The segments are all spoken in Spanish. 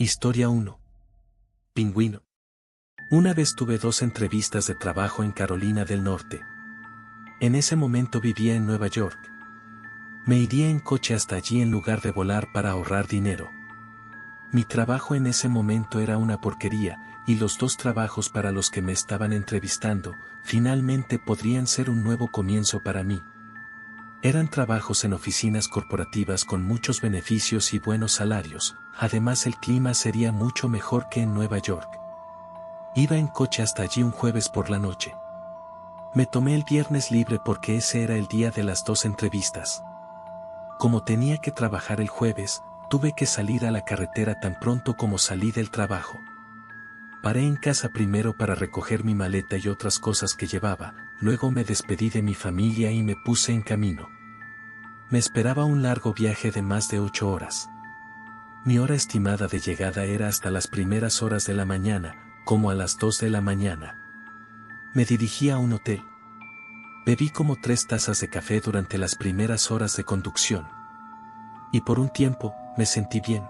Historia 1. Pingüino. Una vez tuve 2 entrevistas de trabajo en Carolina del Norte. En ese momento vivía en Nueva York. Me iría en coche hasta allí en lugar de volar para ahorrar dinero. Mi trabajo en ese momento era una porquería, y los 2 trabajos para los que me estaban entrevistando, finalmente podrían ser un nuevo comienzo para mí. Eran trabajos en oficinas corporativas con muchos beneficios y buenos salarios, además el clima sería mucho mejor que en Nueva York. Iba en coche hasta allí un jueves por la noche. Me tomé el viernes libre porque ese era el día de las 2 entrevistas. Como tenía que trabajar el jueves, tuve que salir a la carretera tan pronto como salí del trabajo. Paré en casa primero para recoger mi maleta y otras cosas que llevaba, luego me despedí de mi familia y me puse en camino. Me esperaba un largo viaje de más de 8 horas. Mi hora estimada de llegada era hasta las primeras horas de la mañana, como a las 2 de la mañana. Me dirigí a un hotel. Bebí como 3 tazas de café durante las primeras horas de conducción. Y por un tiempo, me sentí bien.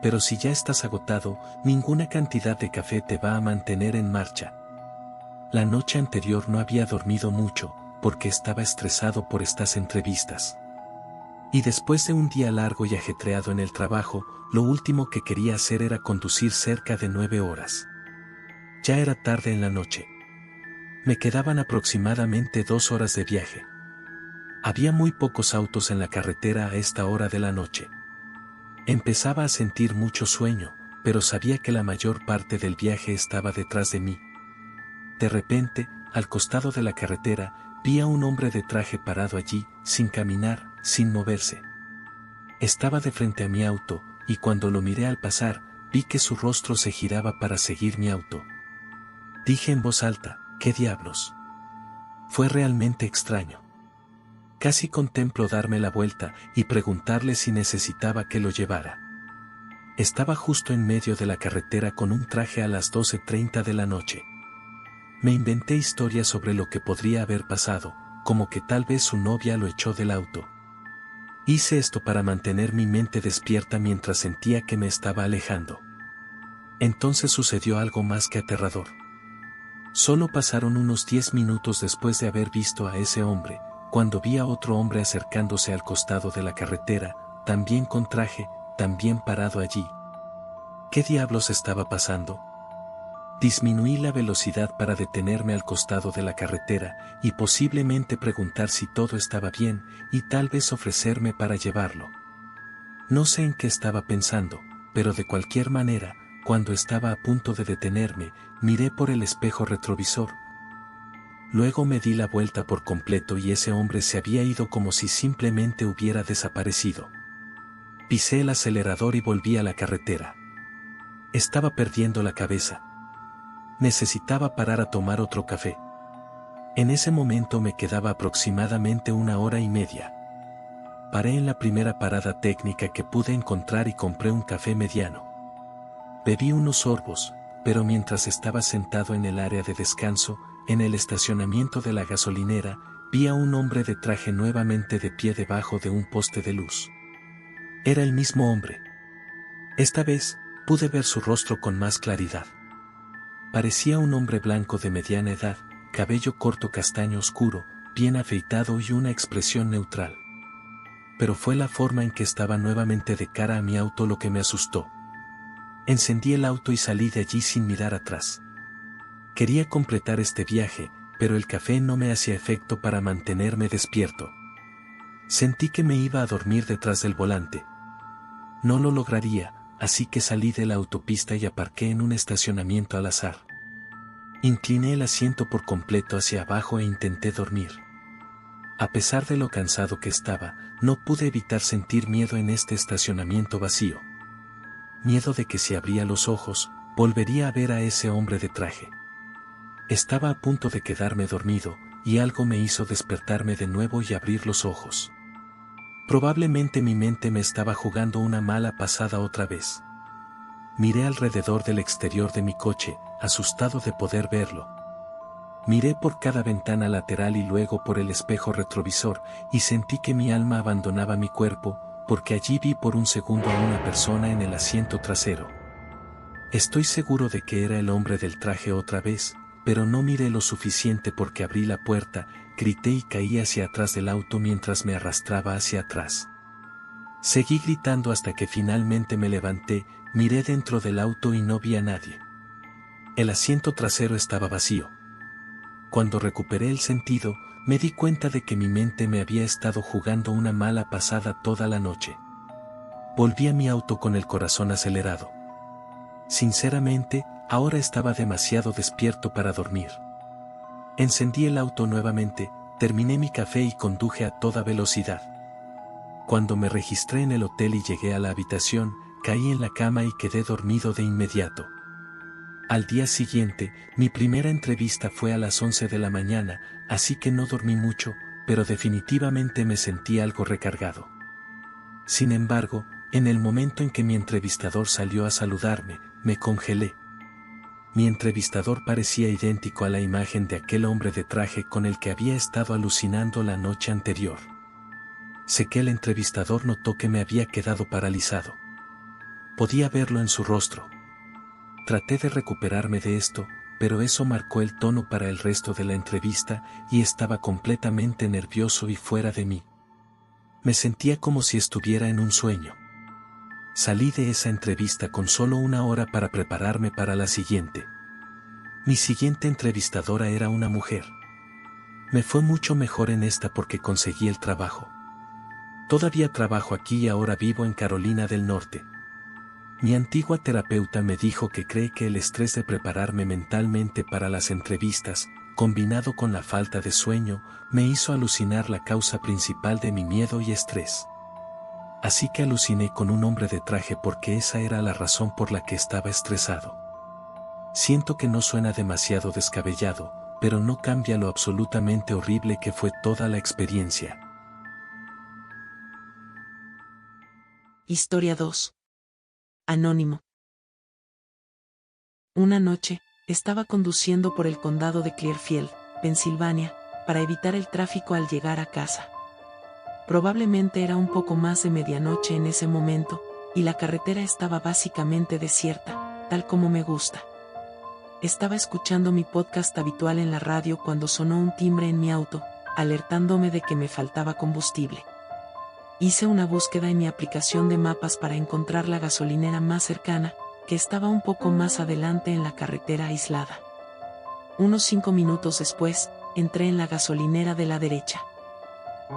Pero si ya estás agotado, ninguna cantidad de café te va a mantener en marcha. La noche anterior no había dormido mucho, porque estaba estresado por estas entrevistas. Y después de un día largo y ajetreado en el trabajo, lo último que quería hacer era conducir cerca de 9 horas. Ya era tarde en la noche. Me quedaban aproximadamente 2 horas de viaje. Había muy pocos autos en la carretera a esta hora de la noche. Empezaba a sentir mucho sueño, pero sabía que la mayor parte del viaje estaba detrás de mí. De repente, al costado de la carretera, vi a un hombre de traje parado allí, sin caminar, sin moverse. Estaba de frente a mi auto, y cuando lo miré al pasar, vi que su rostro se giraba para seguir mi auto. Dije en voz alta, ¿qué diablos? Fue realmente extraño. Casi contemplo darme la vuelta y preguntarle si necesitaba que lo llevara. Estaba justo en medio de la carretera con un traje a las 12:30 de la noche. Me inventé historias sobre lo que podría haber pasado, como que tal vez su novia lo echó del auto. Hice esto para mantener mi mente despierta mientras sentía que me estaba alejando. Entonces sucedió algo más que aterrador. Solo pasaron unos 10 minutos después de haber visto a ese hombre, cuando vi a otro hombre acercándose al costado de la carretera, también con traje, también parado allí. ¿Qué diablos estaba pasando? Disminuí la velocidad para detenerme al costado de la carretera y posiblemente preguntar si todo estaba bien y tal vez ofrecerme para llevarlo. No sé en qué estaba pensando, pero de cualquier manera, cuando estaba a punto de detenerme, miré por el espejo retrovisor. Luego me di la vuelta por completo y ese hombre se había ido como si simplemente hubiera desaparecido. Pisé el acelerador y volví a la carretera. Estaba perdiendo la cabeza. Necesitaba parar a tomar otro café. En ese momento me quedaba aproximadamente 1 hora y media. Paré en la primera parada técnica que pude encontrar y compré un café mediano. Bebí unos sorbos, pero mientras estaba sentado en el área de descanso, en el estacionamiento de la gasolinera, vi a un hombre de traje nuevamente de pie debajo de un poste de luz. Era el mismo hombre. Esta vez, pude ver su rostro con más claridad. Parecía un hombre blanco de mediana edad, cabello corto castaño oscuro, bien afeitado y una expresión neutral. Pero fue la forma en que estaba nuevamente de cara a mi auto lo que me asustó. Encendí el auto y salí de allí sin mirar atrás. Quería completar este viaje, pero el café no me hacía efecto para mantenerme despierto. Sentí que me iba a dormir detrás del volante. No lo lograría, así que salí de la autopista y aparqué en un estacionamiento al azar. Incliné el asiento por completo hacia abajo e intenté dormir. A pesar de lo cansado que estaba, no pude evitar sentir miedo en este estacionamiento vacío. Miedo de que si abría los ojos, volvería a ver a ese hombre de traje. Estaba a punto de quedarme dormido, y algo me hizo despertarme de nuevo y abrir los ojos. Probablemente mi mente me estaba jugando una mala pasada otra vez. Miré alrededor del exterior de mi coche, asustado de poder verlo. Miré por cada ventana lateral y luego por el espejo retrovisor, y sentí que mi alma abandonaba mi cuerpo, porque allí vi por un segundo a una persona en el asiento trasero. Estoy seguro de que era el hombre del traje otra vez, pero no miré lo suficiente porque abrí la puerta, grité y caí hacia atrás del auto mientras me arrastraba hacia atrás. Seguí gritando hasta que finalmente me levanté, miré dentro del auto y no vi a nadie. El asiento trasero estaba vacío. Cuando recuperé el sentido, me di cuenta de que mi mente me había estado jugando una mala pasada toda la noche. Volví a mi auto con el corazón acelerado. Sinceramente, ahora estaba demasiado despierto para dormir. Encendí el auto nuevamente, terminé mi café y conduje a toda velocidad. Cuando me registré en el hotel y llegué a la habitación, caí en la cama y quedé dormido de inmediato. Al día siguiente, mi primera entrevista fue a las 11 de la mañana, así que no dormí mucho, pero definitivamente me sentí algo recargado. Sin embargo, en el momento en que mi entrevistador salió a saludarme, me congelé. Mi entrevistador parecía idéntico a la imagen de aquel hombre de traje con el que había estado alucinando la noche anterior. Sé que el entrevistador notó que me había quedado paralizado. Podía verlo en su rostro. Traté de recuperarme de esto, pero eso marcó el tono para el resto de la entrevista y estaba completamente nervioso y fuera de mí. Me sentía como si estuviera en un sueño. Salí de esa entrevista con solo una hora para prepararme para la siguiente. Mi siguiente entrevistadora era una mujer. Me fue mucho mejor en esta porque conseguí el trabajo. Todavía trabajo aquí y ahora vivo en Carolina del Norte. Mi antigua terapeuta me dijo que cree que el estrés de prepararme mentalmente para las entrevistas, combinado con la falta de sueño, me hizo alucinar la causa principal de mi miedo y estrés. Así que aluciné con un hombre de traje porque esa era la razón por la que estaba estresado. Siento que no suena demasiado descabellado, pero no cambia lo absolutamente horrible que fue toda la experiencia. Historia 2. Anónimo. Una noche, estaba conduciendo por el condado de Clearfield, Pensilvania, para evitar el tráfico al llegar a casa. Probablemente era un poco más de medianoche en ese momento, y la carretera estaba básicamente desierta, tal como me gusta. Estaba escuchando mi podcast habitual en la radio cuando sonó un timbre en mi auto, alertándome de que me faltaba combustible. Hice una búsqueda en mi aplicación de mapas para encontrar la gasolinera más cercana, que estaba un poco más adelante en la carretera aislada. Unos 5 minutos después, entré en la gasolinera de la derecha.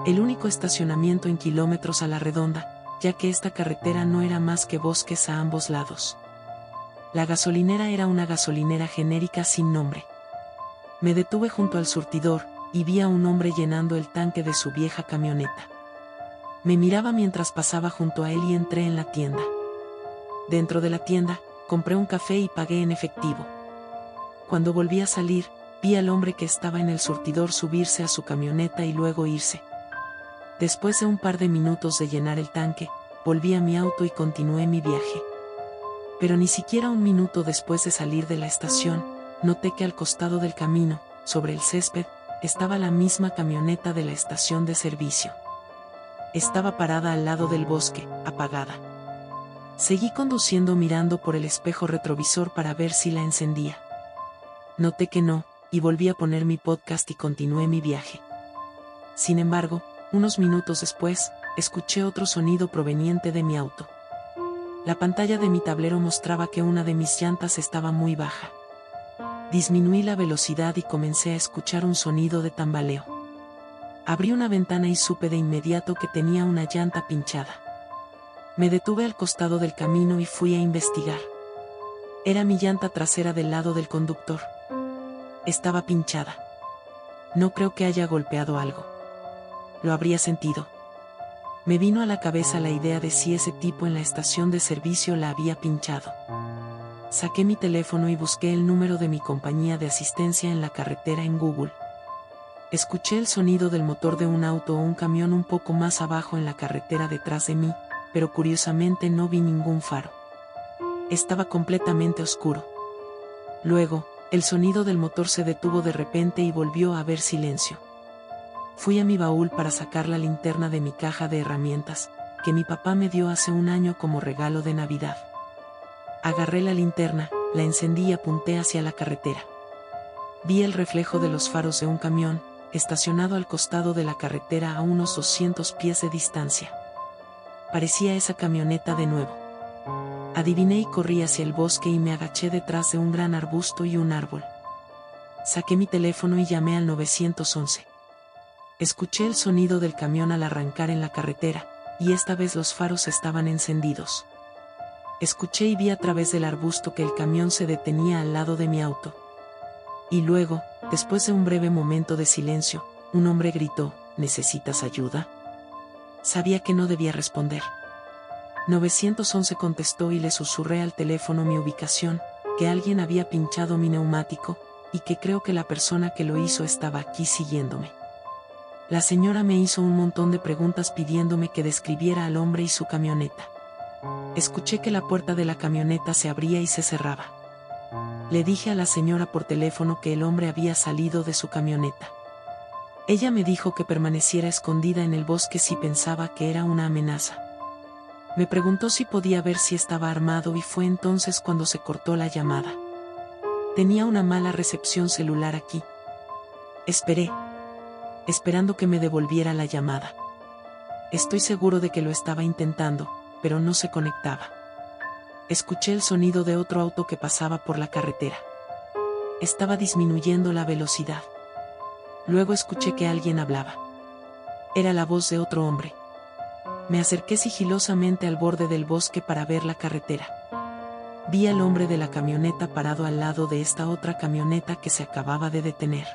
El único estacionamiento en kilómetros a la redonda, ya que esta carretera no era más que bosques a ambos lados. La gasolinera era una gasolinera genérica sin nombre. Me detuve junto al surtidor, y vi a un hombre llenando el tanque de su vieja camioneta. Me miraba mientras pasaba junto a él y entré en la tienda. Dentro de la tienda, compré un café y pagué en efectivo. Cuando volví a salir, vi al hombre que estaba en el surtidor subirse a su camioneta y luego irse. Después de un par de minutos de llenar el tanque, volví a mi auto y continué mi viaje. Pero ni siquiera un minuto después de salir de la estación, noté que al costado del camino, sobre el césped, estaba la misma camioneta de la estación de servicio. Estaba parada al lado del bosque, apagada. Seguí conduciendo mirando por el espejo retrovisor para ver si la encendía. Noté que no, y volví a poner mi podcast y continué mi viaje. Sin embargo, unos minutos después, escuché otro sonido proveniente de mi auto. La pantalla de mi tablero mostraba que una de mis llantas estaba muy baja. Disminuí la velocidad y comencé a escuchar un sonido de tambaleo. Abrí una ventana y supe de inmediato que tenía una llanta pinchada. Me detuve al costado del camino y fui a investigar. Era mi llanta trasera del lado del conductor. Estaba pinchada. No creo que haya golpeado algo. Lo habría sentido. Me vino a la cabeza la idea de si ese tipo en la estación de servicio la había pinchado. Saqué mi teléfono y busqué el número de mi compañía de asistencia en la carretera en Google. Escuché el sonido del motor de un auto o un camión un poco más abajo en la carretera detrás de mí, pero curiosamente no vi ningún faro. Estaba completamente oscuro. Luego, el sonido del motor se detuvo de repente y volvió a haber silencio. Fui a mi baúl para sacar la linterna de mi caja de herramientas, que mi papá me dio hace un año como regalo de Navidad. Agarré la linterna, la encendí y apunté hacia la carretera. Vi el reflejo de los faros de un camión, estacionado al costado de la carretera a unos 200 pies de distancia. Parecía esa camioneta de nuevo. Adiviné y corrí hacia el bosque y me agaché detrás de un gran arbusto y un árbol. Saqué mi teléfono y llamé al 911. Escuché el sonido del camión al arrancar en la carretera, y esta vez los faros estaban encendidos. Escuché y vi a través del arbusto que el camión se detenía al lado de mi auto. Y luego, después de un breve momento de silencio, un hombre gritó: ¿necesitas ayuda? Sabía que no debía responder. 911 contestó y le susurré al teléfono mi ubicación, que alguien había pinchado mi neumático, y que creo que la persona que lo hizo estaba aquí siguiéndome. La señora me hizo un montón de preguntas pidiéndome que describiera al hombre y su camioneta. Escuché que la puerta de la camioneta se abría y se cerraba. Le dije a la señora por teléfono que el hombre había salido de su camioneta. Ella me dijo que permaneciera escondida en el bosque si pensaba que era una amenaza. Me preguntó si podía ver si estaba armado y fue entonces cuando se cortó la llamada. Tenía una mala recepción celular aquí. Esperé, esperando que me devolviera la llamada. Estoy seguro de que lo estaba intentando, pero no se conectaba. Escuché el sonido de otro auto que pasaba por la carretera. Estaba disminuyendo la velocidad. Luego escuché que alguien hablaba. Era la voz de otro hombre. Me acerqué sigilosamente al borde del bosque para ver la carretera. Vi al hombre de la camioneta parado al lado de esta otra camioneta que se acababa de detener.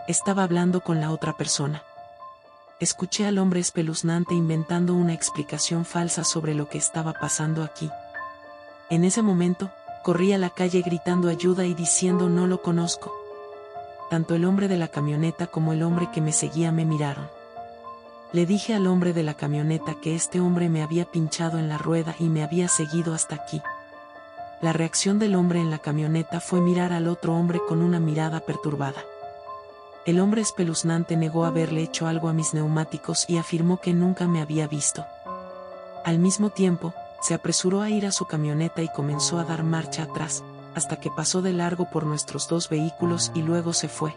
Estaba hablando con la otra persona. Escuché al hombre espeluznante inventando una explicación falsa sobre lo que estaba pasando aquí. En ese momento, corrí a la calle gritando ayuda y diciendo no lo conozco. Tanto el hombre de la camioneta como el hombre que me seguía me miraron. Le dije al hombre de la camioneta que este hombre me había pinchado en la rueda y me había seguido hasta aquí. La reacción del hombre en la camioneta fue mirar al otro hombre con una mirada perturbada. El hombre espeluznante negó haberle hecho algo a mis neumáticos y afirmó que nunca me había visto. Al mismo tiempo, se apresuró a ir a su camioneta y comenzó a dar marcha atrás, hasta que pasó de largo por nuestros dos vehículos y luego se fue.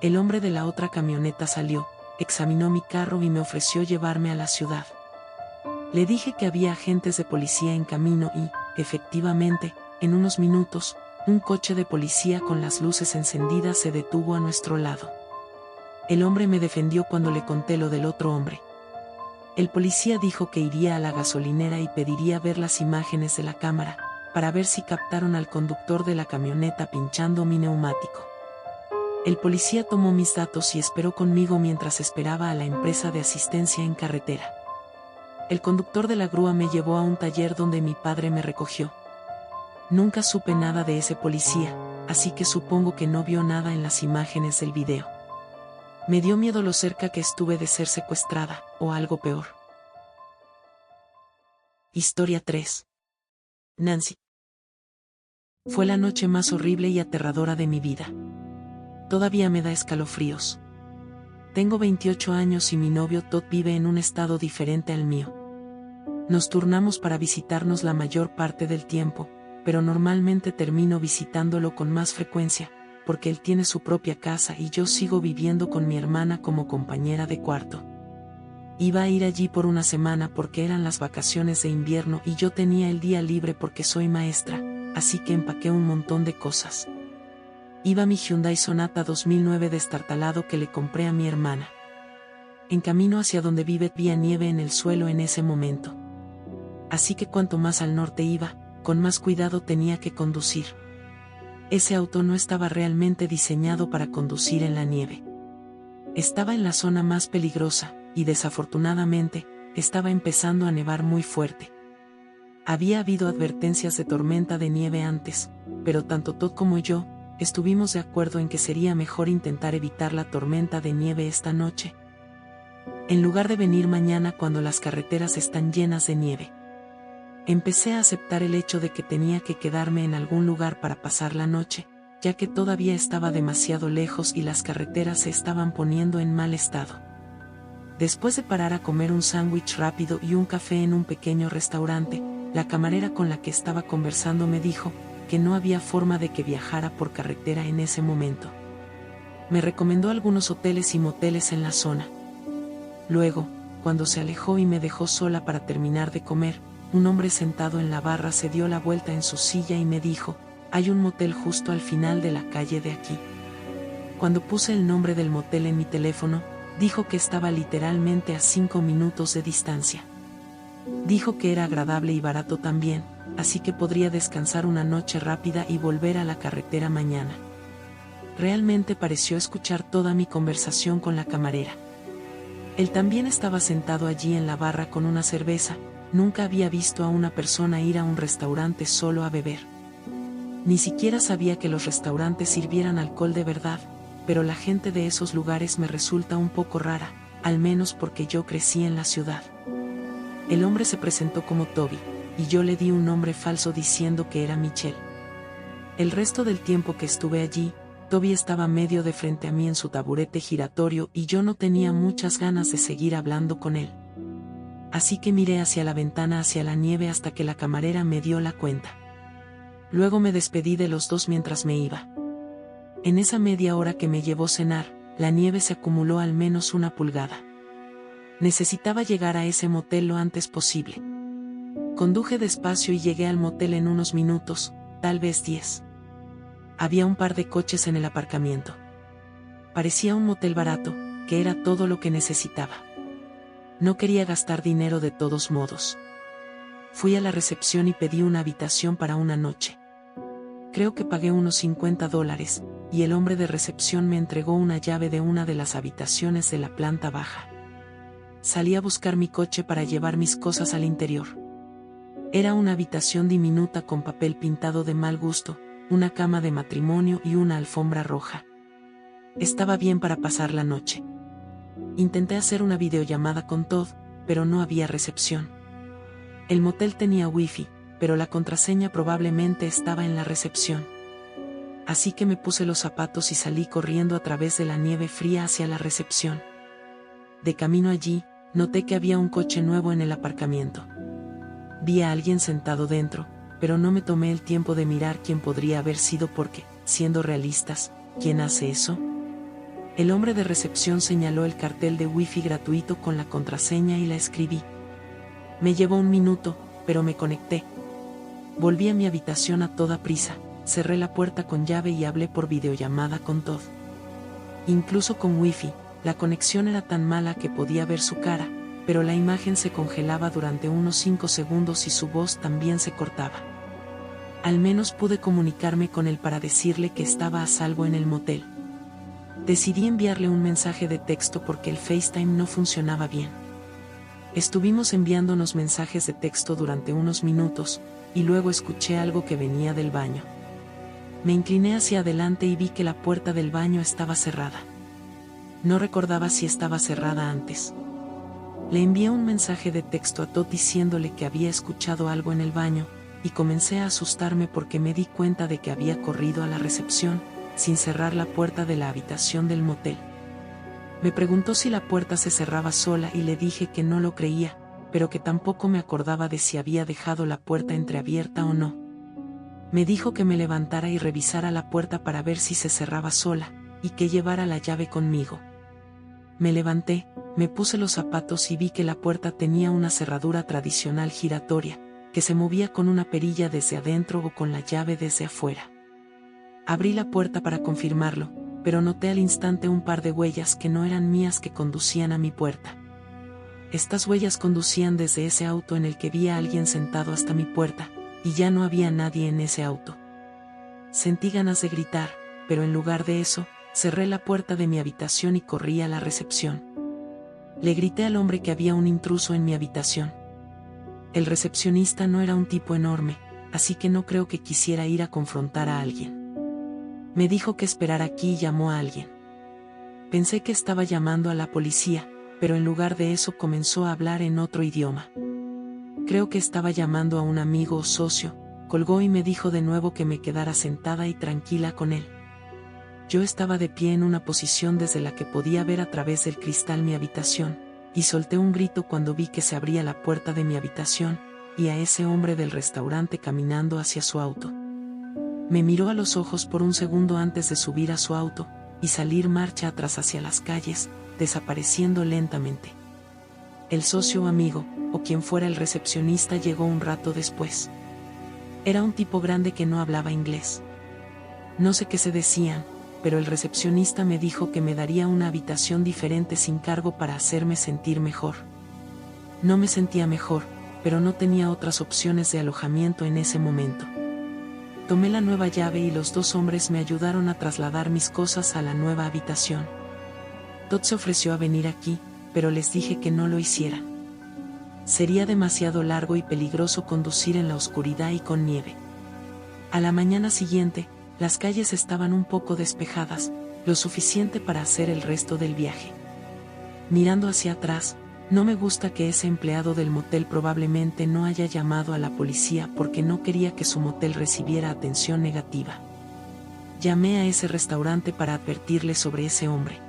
El hombre de la otra camioneta salió, examinó mi carro y me ofreció llevarme a la ciudad. Le dije que había agentes de policía en camino y, efectivamente, en unos minutos, un coche de policía con las luces encendidas se detuvo a nuestro lado. El hombre me defendió cuando le conté lo del otro hombre. El policía dijo que iría a la gasolinera y pediría ver las imágenes de la cámara, para ver si captaron al conductor de la camioneta pinchando mi neumático. El policía tomó mis datos y esperó conmigo mientras esperaba a la empresa de asistencia en carretera. El conductor de la grúa me llevó a un taller donde mi padre me recogió. Nunca supe nada de ese policía, así que supongo que no vio nada en las imágenes del video. Me dio miedo lo cerca que estuve de ser secuestrada, o algo peor. Historia 3. Nancy. Fue la noche más horrible y aterradora de mi vida. Todavía me da escalofríos. Tengo 28 años y mi novio Todd vive en un estado diferente al mío. Nos turnamos para visitarnos la mayor parte del tiempo, pero normalmente termino visitándolo con más frecuencia, porque él tiene su propia casa y yo sigo viviendo con mi hermana como compañera de cuarto. Iba a ir allí por una semana porque eran las vacaciones de invierno y yo tenía el día libre porque soy maestra, así que empaqué un montón de cosas. Iba mi Hyundai Sonata 2009 destartalado que le compré a mi hermana. En camino hacia donde vive había nieve en el suelo en ese momento. Así que cuanto más al norte iba, con más cuidado tenía que conducir. Ese auto no estaba realmente diseñado para conducir en la nieve. Estaba en la zona más peligrosa, y desafortunadamente, estaba empezando a nevar muy fuerte. Había habido advertencias de tormenta de nieve antes, pero tanto Todd como yo, estuvimos de acuerdo en que sería mejor intentar evitar la tormenta de nieve esta noche, en lugar de venir mañana cuando las carreteras están llenas de nieve. Empecé a aceptar el hecho de que tenía que quedarme en algún lugar para pasar la noche, ya que todavía estaba demasiado lejos y las carreteras se estaban poniendo en mal estado. Después de parar a comer un sándwich rápido y un café en un pequeño restaurante, la camarera con la que estaba conversando me dijo que no había forma de que viajara por carretera en ese momento. Me recomendó algunos hoteles y moteles en la zona. Luego, cuando se alejó y me dejó sola para terminar de comer, un hombre sentado en la barra se dio la vuelta en su silla y me dijo: hay un motel justo al final de la calle de aquí. Cuando puse el nombre del motel en mi teléfono, dijo que estaba literalmente a 5 minutos de distancia. Dijo que era agradable y barato también, así que podría descansar una noche rápida y volver a la carretera mañana. Realmente pareció escuchar toda mi conversación con la camarera. Él también estaba sentado allí en la barra con una cerveza. Nunca había visto a una persona ir a un restaurante solo a beber. Ni siquiera sabía que los restaurantes sirvieran alcohol de verdad, pero la gente de esos lugares me resulta un poco rara, al menos porque yo crecí en la ciudad. El hombre se presentó como Toby, y yo le di un nombre falso diciendo que era Michelle. El resto del tiempo que estuve allí, Toby estaba medio de frente a mí en su taburete giratorio y yo no tenía muchas ganas de seguir hablando con él. Así que miré hacia la ventana hacia la nieve hasta que la camarera me dio la cuenta. Luego me despedí de los dos mientras me iba. En esa media hora que me llevó cenar, la nieve se acumuló al menos 1 pulgada. Necesitaba llegar a ese motel lo antes posible. Conduje despacio y llegué al motel en unos minutos, tal vez 10. Había un par de coches en el aparcamiento. Parecía un motel barato, que era todo lo que necesitaba. No quería gastar dinero de todos modos. Fui a la recepción y pedí una habitación para una noche. Creo que pagué unos $50, y el hombre de recepción me entregó una llave de una de las habitaciones de la planta baja. Salí a buscar mi coche para llevar mis cosas al interior. Era una habitación diminuta con papel pintado de mal gusto, una cama de matrimonio y una alfombra roja. Estaba bien para pasar la noche. Intenté hacer una videollamada con Todd, pero no había recepción. El motel tenía wifi, pero la contraseña probablemente estaba en la recepción. Así que me puse los zapatos y salí corriendo a través de la nieve fría hacia la recepción. De camino allí, noté que había un coche nuevo en el aparcamiento. Vi a alguien sentado dentro, pero no me tomé el tiempo de mirar quién podría haber sido porque, siendo realistas, ¿quién hace eso? El hombre de recepción señaló el cartel de wifi gratuito con la contraseña y la escribí. Me llevó un minuto, pero me conecté. Volví a mi habitación a toda prisa, cerré la puerta con llave y hablé por videollamada con Todd. Incluso con wifi, la conexión era tan mala que podía ver su cara, pero la imagen se congelaba durante unos 5 segundos y su voz también se cortaba. Al menos pude comunicarme con él para decirle que estaba a salvo en el motel. Decidí enviarle un mensaje de texto porque el FaceTime no funcionaba bien. Estuvimos enviándonos mensajes de texto durante unos minutos, y luego escuché algo que venía del baño. Me incliné hacia adelante y vi que la puerta del baño estaba cerrada. No recordaba si estaba cerrada antes. Le envié un mensaje de texto a Todd diciéndole que había escuchado algo en el baño, y comencé a asustarme porque me di cuenta de que había corrido a la recepción, sin cerrar la puerta de la habitación del motel. Me preguntó si la puerta se cerraba sola y le dije que no lo creía, pero que tampoco me acordaba de si había dejado la puerta entreabierta o no. Me dijo que me levantara y revisara la puerta para ver si se cerraba sola, y que llevara la llave conmigo. Me levanté, me puse los zapatos y vi que la puerta tenía una cerradura tradicional giratoria, que se movía con una perilla desde adentro o con la llave desde afuera. Abrí la puerta para confirmarlo, pero noté al instante un par de huellas que no eran mías que conducían a mi puerta. Estas huellas conducían desde ese auto en el que vi a alguien sentado hasta mi puerta, y ya no había nadie en ese auto. Sentí ganas de gritar, pero en lugar de eso, cerré la puerta de mi habitación y corrí a la recepción. Le grité al hombre que había un intruso en mi habitación. El recepcionista no era un tipo enorme, así que no creo que quisiera ir a confrontar a alguien. Me dijo que esperara aquí y llamó a alguien. Pensé que estaba llamando a la policía, pero en lugar de eso comenzó a hablar en otro idioma. Creo que estaba llamando a un amigo o socio. Colgó y me dijo de nuevo que me quedara sentada y tranquila con él. Yo estaba de pie en una posición desde la que podía ver a través del cristal mi habitación, y solté un grito cuando vi que se abría la puerta de mi habitación, y a ese hombre del restaurante caminando hacia su auto. Me miró a los ojos por un segundo antes de subir a su auto, y salir marcha atrás hacia las calles, desapareciendo lentamente. El socio o amigo, o quien fuera el recepcionista, llegó un rato después. Era un tipo grande que no hablaba inglés. No sé qué se decían, pero el recepcionista me dijo que me daría una habitación diferente sin cargo para hacerme sentir mejor. No me sentía mejor, pero no tenía otras opciones de alojamiento en ese momento. Tomé la nueva llave y los dos hombres me ayudaron a trasladar mis cosas a la nueva habitación. Todd se ofreció a venir aquí, pero les dije que no lo hicieran. Sería demasiado largo y peligroso conducir en la oscuridad y con nieve. A la mañana siguiente, las calles estaban un poco despejadas, lo suficiente para hacer el resto del viaje. Mirando hacia atrás, no me gusta que ese empleado del motel probablemente no haya llamado a la policía porque no quería que su motel recibiera atención negativa. Llamé a ese restaurante para advertirle sobre ese hombre.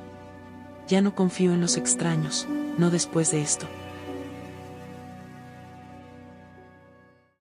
Ya no confío en los extraños, no después de esto.